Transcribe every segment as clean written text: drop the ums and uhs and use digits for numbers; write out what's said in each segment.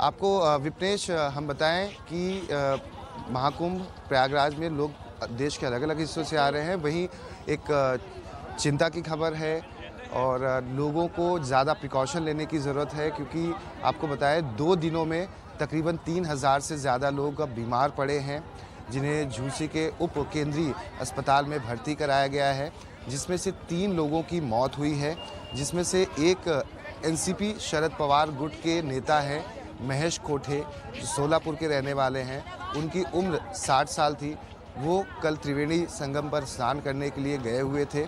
आपको विपनेश हम बताएं कि महाकुंभ प्रयागराज में लोग देश के अलग-अलग हिस्सों से आ रहे हैं। वहीं एक चिंता की खबर है और लोगों को ज़्यादा प्रिकॉशन लेने की ज़रूरत है, क्योंकि आपको बताएं 2 दिनों में तकरीबन 3000 से ज़्यादा लोग अब बीमार पड़े हैं, जिन्हें झूसी के उप केंद्रीय अस्पताल में भर्ती कराया गया है, जिसमें से 3 लोगों की मौत हुई है, जिसमें से एक एनसीपी शरद पवार गुट के नेता हैं महेश कोठे, जो सोलापुर के रहने वाले हैं। उनकी उम्र 60 साल थी। वो कल त्रिवेणी संगम पर स्नान करने के लिए गए हुए थे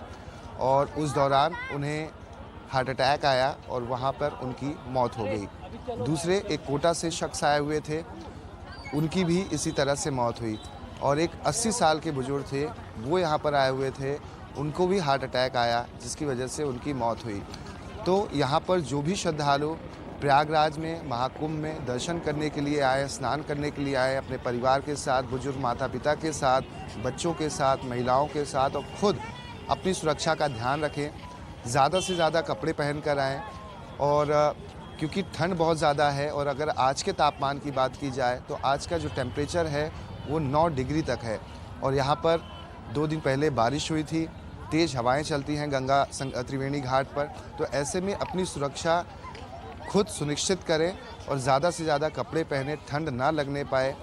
और उस दौरान उन्हें हार्ट अटैक आया और वहाँ पर उनकी मौत हो गई। दूसरे एक कोटा से शख्स आए हुए थे, उनकी भी इसी तरह से मौत हुई। और एक 80 साल के बुजुर्ग थे, वो यहाँ पर आए हुए थे, उनको भी हार्ट अटैक आया, जिसकी वजह से उनकी मौत हुई। तो यहाँ पर जो भी श्रद्धालु प्रयागराज में महाकुंभ में दर्शन करने के लिए आए, स्नान करने के लिए आए, अपने परिवार के साथ, बुजुर्ग माता पिता के साथ, बच्चों के साथ, महिलाओं के साथ, और खुद अपनी सुरक्षा का ध्यान रखें। ज़्यादा से ज़्यादा कपड़े पहन कर आएँ। और क्योंकि ठंड बहुत ज़्यादा है, और अगर आज के तापमान की बात की जाए तो आज का जो टेम्परेचर है वो 9 डिग्री तक है। और यहाँ पर 2 दिन पहले बारिश हुई थी, तेज़ हवाएं चलती हैं गंगा त्रिवेणी घाट पर। तो ऐसे में अपनी सुरक्षा खुद सुनिश्चित करें और ज़्यादा से ज़्यादा कपड़े पहने, ठंड ना लगने पाए।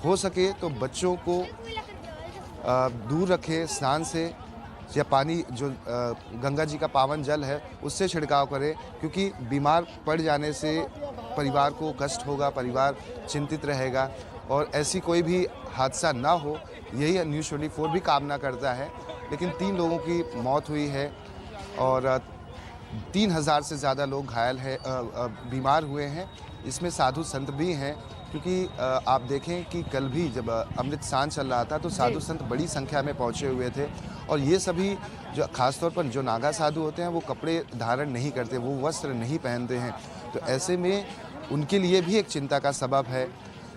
हो सके तो बच्चों को दूर रखें स्नान से, या पानी जो गंगा जी का पावन जल है उससे छिड़काव करें, क्योंकि बीमार पड़ जाने से परिवार को कष्ट होगा, परिवार चिंतित रहेगा। और ऐसी कोई भी हादसा ना हो, यही न्यूज़ 24 भी कामना करता है। लेकिन 3 लोगों की मौत हुई है और 3000 से ज़्यादा लोग घायल हैं, बीमार हुए हैं। इसमें साधु संत भी हैं, क्योंकि आप देखें कि कल भी जब अमृत स्नान चल रहा था तो साधु संत बड़ी संख्या में पहुंचे हुए थे। और ये सभी जो खासतौर पर जो नागा साधु होते हैं वो कपड़े धारण नहीं करते, वो वस्त्र नहीं पहनते हैं। तो ऐसे में उनके लिए भी एक चिंता का सबब है।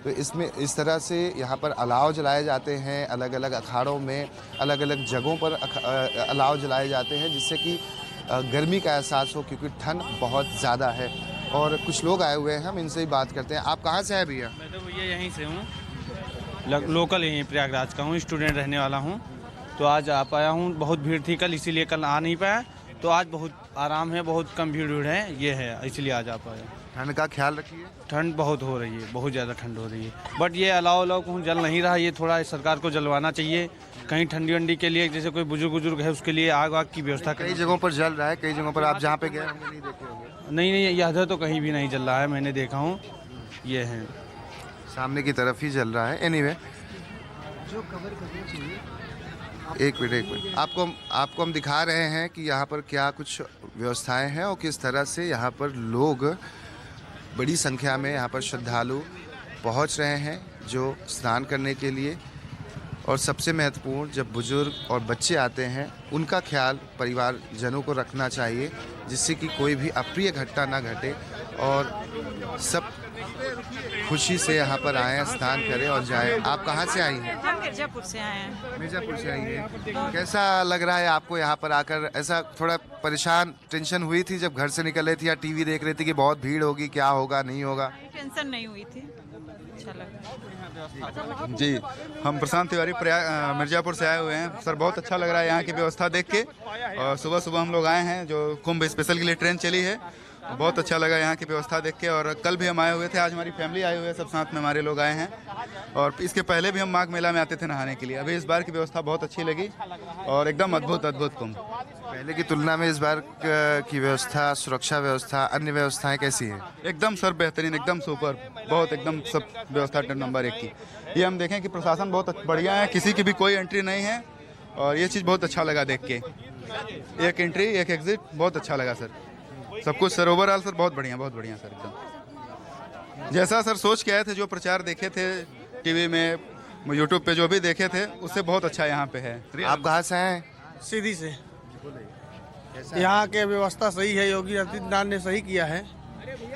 तो इसमें इस तरह से यहाँ पर अलाव जलाए जाते हैं, अलग अलग अखाड़ों में, अलग अलग जगहों पर अलाव जलाए जाते हैं, जिससे कि गर्मी का एहसास हो, क्योंकि ठंड बहुत ज़्यादा है। और कुछ लोग आए हुए हैं, हम इनसे ही बात करते हैं। आप कहाँ से हैं भैया? मैं तो भैया यहीं से हूँ, लोकल यहीं प्रयागराज का हूँ, स्टूडेंट रहने वाला हूँ। तो आज आ पाया हूँ, बहुत भीड़ थी कल, इसीलिए कल आ नहीं पाया। तो आज बहुत आराम है, बहुत कम भीड़ है, ये है, इसलिए आज आ पाया। ठंड का ख्याल रखिए। ठंड बहुत हो रही है, बहुत ज़्यादा ठंड हो रही है। बट ये अलाव कहूँ जल नहीं रहा, ये थोड़ा सरकार को जलवाना चाहिए। कहीं ठंडी वंडी के लिए, जैसे कोई बुजुर्ग है उसके लिए आग की व्यवस्था। कई जगहों पर जल रहा है, कई जगहों पर आप जहाँ पे गए होंगे नहीं देखे होंगे। नहीं, इधर तो कहीं भी नहीं जल रहा है, मैंने देखा हूँ। ये है, सामने की तरफ ही जल रहा है। एनीवे, जो कवर करना चाहिए। एक मिनट आपको हम दिखा रहे हैं कि यहाँ पर क्या कुछ व्यवस्थाएं हैं और किस तरह से यहाँ पर लोग बड़ी संख्या में यहाँ पर श्रद्धालु पहुँच रहे हैं जो स्नान करने के लिए। और सबसे महत्वपूर्ण, जब बुजुर्ग और बच्चे आते हैं उनका ख्याल परिवारजनों को रखना चाहिए, जिससे कि कोई भी अप्रिय घटना ना घटे और सब खुशी से यहाँ पर आएँ, स्नान करें और जाएं। आप कहाँ से आई हैं? हम मिर्जापुर से आए हैं। मिर्जापुर से आई हैं। कैसा लग रहा है आपको यहाँ पर आकर? ऐसा थोड़ा परेशान, टेंशन हुई थी जब घर से निकल रही थी, या टीवी देख रही थी कि बहुत भीड़ होगी, क्या होगा नहीं होगा? टेंशन नहीं हुई थी, अच्छा लगा। जी, हम प्रशांत तिवारी मिर्जापुर से आए हुए हैं सर। बहुत अच्छा लग रहा है यहाँ की व्यवस्था देख के। और सुबह सुबह हम लोग आए हैं, जो कुंभ स्पेशल के लिए ट्रेन चली है। बहुत अच्छा लगा यहाँ की व्यवस्था देख के। और कल भी हम आए हुए थे, आज हमारी फैमिली आई हुई है, सब साथ में हमारे लोग आए हैं। और इसके पहले भी हम माघ मेला में आते थे नहाने के लिए। अभी इस बार की व्यवस्था बहुत अच्छी लगी और एकदम अद्भुत कुंभ। पहले की तुलना में इस बार की व्यवस्था, सुरक्षा व्यवस्था, अन्य व्यवस्थाएं कैसी हैं? एकदम सर बेहतरीन, एकदम सुपर, बहुत एकदम सब व्यवस्था नंबर 1 की। ये हम देखें कि प्रशासन बहुत बढ़िया है, किसी की भी कोई एंट्री नहीं है। और ये चीज़ बहुत अच्छा लगा देख के, एक एंट्री एक एग्जिट, बहुत अच्छा लगा सर। सब कुछ सर ओवरऑल सर बहुत बढ़िया सर, एकदम जैसा सर सोच के आए थे। जो प्रचार देखे थे टीवी में, यूट्यूब पे जो भी देखे थे, उससे बहुत अच्छा यहाँ पे है। आप कहाँ से हैं? सीधी से। यहाँ के व्यवस्था सही है, योगी आदित्यनाथ ने सही किया है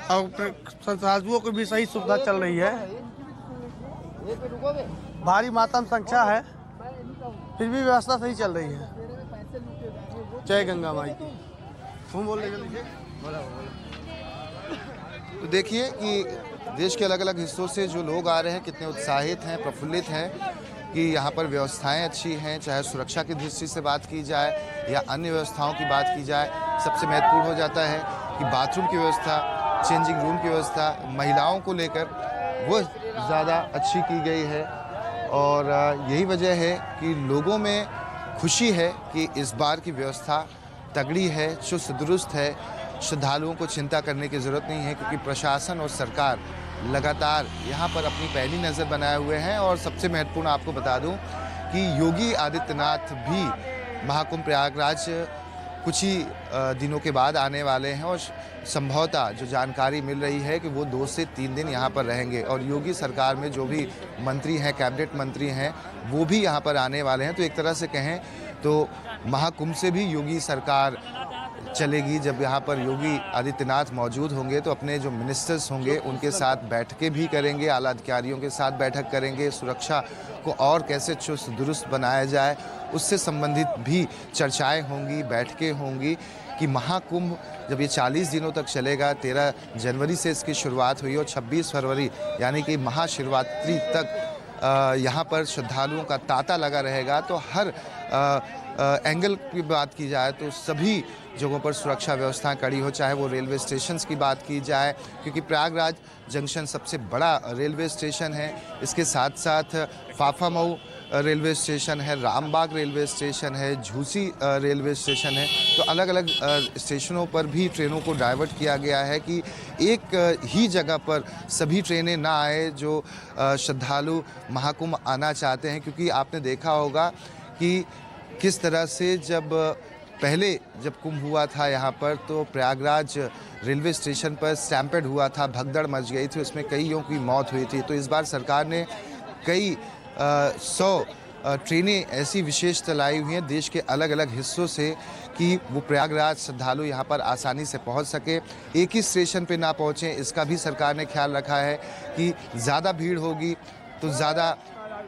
और श्रद्धालुओं को भी सही सुविधा चल रही है। भारी मात्रा में संख्या है, फिर भी व्यवस्था सही चल रही है। जय गंगा माई की। तुम बोल रहे तो देखिए कि देश के अलग अलग हिस्सों से जो लोग आ रहे हैं कितने उत्साहित हैं, प्रफुल्लित हैं कि यहाँ पर व्यवस्थाएं अच्छी हैं, चाहे सुरक्षा की दृष्टि से बात की जाए या अन्य व्यवस्थाओं की बात की जाए। सबसे महत्वपूर्ण हो जाता है कि बाथरूम की व्यवस्था, चेंजिंग रूम की व्यवस्था, महिलाओं को लेकर वो ज़्यादा अच्छी की गई है। और यही वजह है कि लोगों में खुशी है कि इस बार की व्यवस्था तगड़ी है, चुस्त दुरुस्त है। श्रद्धालुओं को चिंता करने की ज़रूरत नहीं है क्योंकि प्रशासन और सरकार लगातार यहाँ पर अपनी पैनी नज़र बनाए हुए हैं। और सबसे महत्वपूर्ण आपको बता दूं कि योगी आदित्यनाथ भी महाकुंभ प्रयागराज कुछ ही दिनों के बाद आने वाले हैं और संभवतः जो जानकारी मिल रही है कि वो 2 से 3 दिन यहाँ पर रहेंगे। और योगी सरकार में जो भी मंत्री हैं, कैबिनेट मंत्री हैं, वो भी यहाँ पर आने वाले हैं। तो एक तरह से कहें तो महाकुंभ से भी योगी सरकार चलेगी। जब यहाँ पर योगी आदित्यनाथ मौजूद होंगे तो अपने जो मिनिस्टर्स होंगे उनके साथ बैठकें भी करेंगे, आला अधिकारियों के साथ बैठक करेंगे, सुरक्षा को और कैसे चुस्त दुरुस्त बनाया जाए उससे संबंधित भी चर्चाएं होंगी, बैठकें होंगी कि महाकुंभ जब ये 40 दिनों तक चलेगा, 13 जनवरी से इसकी शुरुआत हुई और 26 फरवरी यानी कि महाशिवरात्रि तक यहाँ पर श्रद्धालुओं का तांता लगा रहेगा। तो हर एंगल की बात की जाए तो सभी जगहों पर सुरक्षा व्यवस्था कड़ी हो, चाहे वो रेलवे स्टेशन की बात की जाए क्योंकि प्रयागराज जंक्शन सबसे बड़ा रेलवे स्टेशन है। इसके साथ साथ फाफामऊ रेलवे स्टेशन है, रामबाग रेलवे स्टेशन है, झूसी रेलवे स्टेशन है। तो अलग अलग स्टेशनों पर भी ट्रेनों को डाइवर्ट किया गया है कि एक ही जगह पर सभी ट्रेनें ना आए जो श्रद्धालु महाकुंभ आना चाहते हैं। क्योंकि आपने देखा होगा कि किस तरह से जब कुंभ हुआ था यहाँ पर तो प्रयागराज रेलवे स्टेशन पर स्टैम्पेड हुआ था, भगदड़ मच गई थी, उसमें कईयों की मौत हुई थी। तो इस बार सरकार ने कई 100 ट्रेनें ऐसी विशेष चलाई हुई हैं देश के अलग अलग हिस्सों से कि वो प्रयागराज श्रद्धालु यहाँ पर आसानी से पहुँच सके, एक ही स्टेशन पे ना पहुँचें। इसका भी सरकार ने ख्याल रखा है कि ज़्यादा भीड़ होगी तो ज़्यादा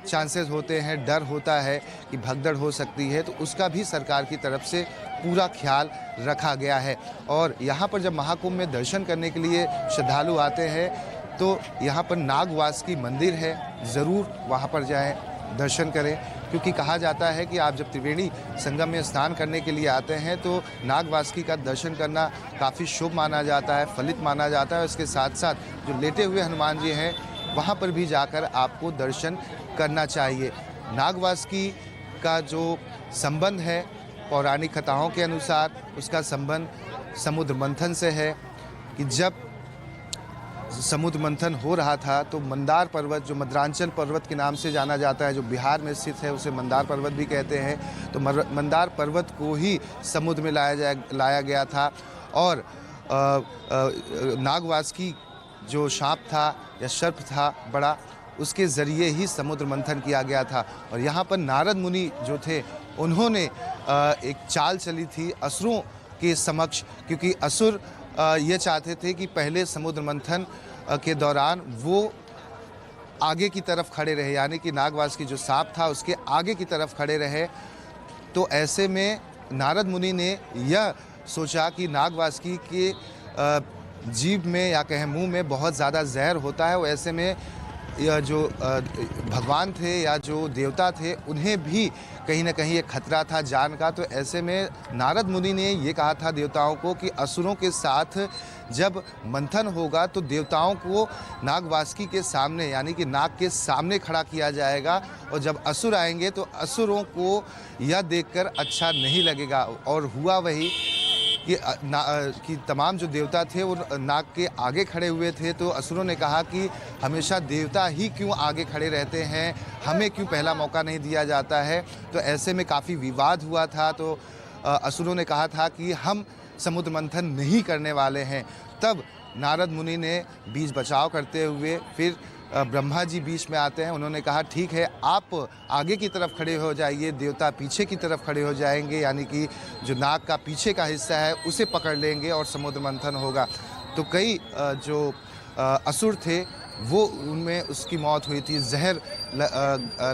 चांसेस होते हैं, डर होता है कि भगदड़ हो सकती है। तो उसका भी सरकार की तरफ से पूरा ख्याल रखा गया है। और यहाँ पर जब महाकुंभ में दर्शन करने के लिए श्रद्धालु आते हैं तो यहाँ पर नागवासुकी मंदिर है, ज़रूर वहाँ पर जाएं, दर्शन करें। क्योंकि कहा जाता है कि आप जब त्रिवेणी संगम में स्नान करने के लिए आते हैं तो नागवासुकी का दर्शन करना काफ़ी शुभ माना जाता है, फलित माना जाता है। इसके साथ साथ जो लेटे हुए हनुमान जी हैं वहाँ पर भी जाकर आपको दर्शन करना चाहिए। नागवासुकी का जो संबंध है पौराणिक कथाओं के अनुसार उसका संबंध समुद्र मंथन से है कि जब समुद्र मंथन हो रहा था तो मंदार पर्वत, जो मद्रांचल पर्वत के नाम से जाना जाता है, जो बिहार में स्थित है, उसे मंदार पर्वत भी कहते हैं। तो मंदार पर्वत को ही समुद्र में लाया गया था और नागवासुकी जो सांप था या सर्प था बड़ा, उसके ज़रिए ही समुद्र मंथन किया गया था। और यहाँ पर नारद मुनि जो थे उन्होंने एक चाल चली थी असुरों के समक्ष, क्योंकि असुर ये चाहते थे कि पहले समुद्र मंथन के दौरान वो आगे की तरफ खड़े रहे, यानी कि नागवासुकी जो सांप था उसके आगे की तरफ खड़े रहे। तो ऐसे में नारद मुनि ने यह सोचा कि नागवासुकी के जीभ में या कहें मुंह में बहुत ज़्यादा जहर होता है। ऐसे में यह जो भगवान थे या जो देवता थे उन्हें भी कहीं ना कहीं एक खतरा था जान का। तो ऐसे में नारद मुनि ने ये कहा था देवताओं को कि असुरों के साथ जब मंथन होगा तो देवताओं को नागवासुकी के सामने यानी कि नाग के सामने खड़ा किया जाएगा और जब असुर आएंगे तो असुरों को यह देखकर अच्छा नहीं लगेगा। और हुआ वही कि तमाम जो देवता थे वो नाग के आगे खड़े हुए थे। तो असुरों ने कहा कि हमेशा देवता ही क्यों आगे खड़े रहते हैं, हमें क्यों पहला मौका नहीं दिया जाता है। तो ऐसे में काफ़ी विवाद हुआ था। तो असुरों ने कहा था कि हम समुद्र मंथन नहीं करने वाले हैं। तब नारद मुनि ने बीच बचाव करते हुए फिर ब्रह्मा जी बीच में आते हैं। उन्होंने कहा ठीक है आप आगे की तरफ खड़े हो जाइए, देवता पीछे की तरफ खड़े हो जाएंगे, यानी कि जो नाग का पीछे का हिस्सा है उसे पकड़ लेंगे और समुद्र मंथन होगा। तो कई जो असुर थे वो उनमें उसकी मौत हुई थी, जहर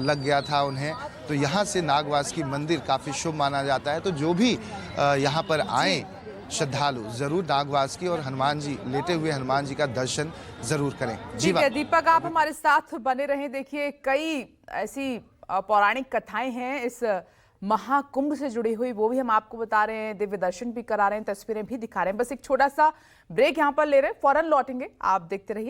लग गया था उन्हें। तो यहाँ से नागवासुकी मंदिर काफ़ी शुभ माना जाता है। तो जो भी यहाँ पर आएँ श्रद्धालु जरूर नागवासुकी और हनुमान जी, लेटे हुए हनुमान जी का दर्शन जरूर करें। ठीक है दीपक, आप हमारे साथ बने रहें। देखिए कई ऐसी पौराणिक कथाएं हैं इस महाकुंभ से जुड़ी हुई, वो भी हम आपको बता रहे हैं, दिव्य दर्शन भी करा रहे हैं, तस्वीरें भी दिखा रहे हैं। बस एक छोटा सा ब्रेक यहाँ पर ले रहे हैं, फौरन लौटेंगे, आप देखते रहिए।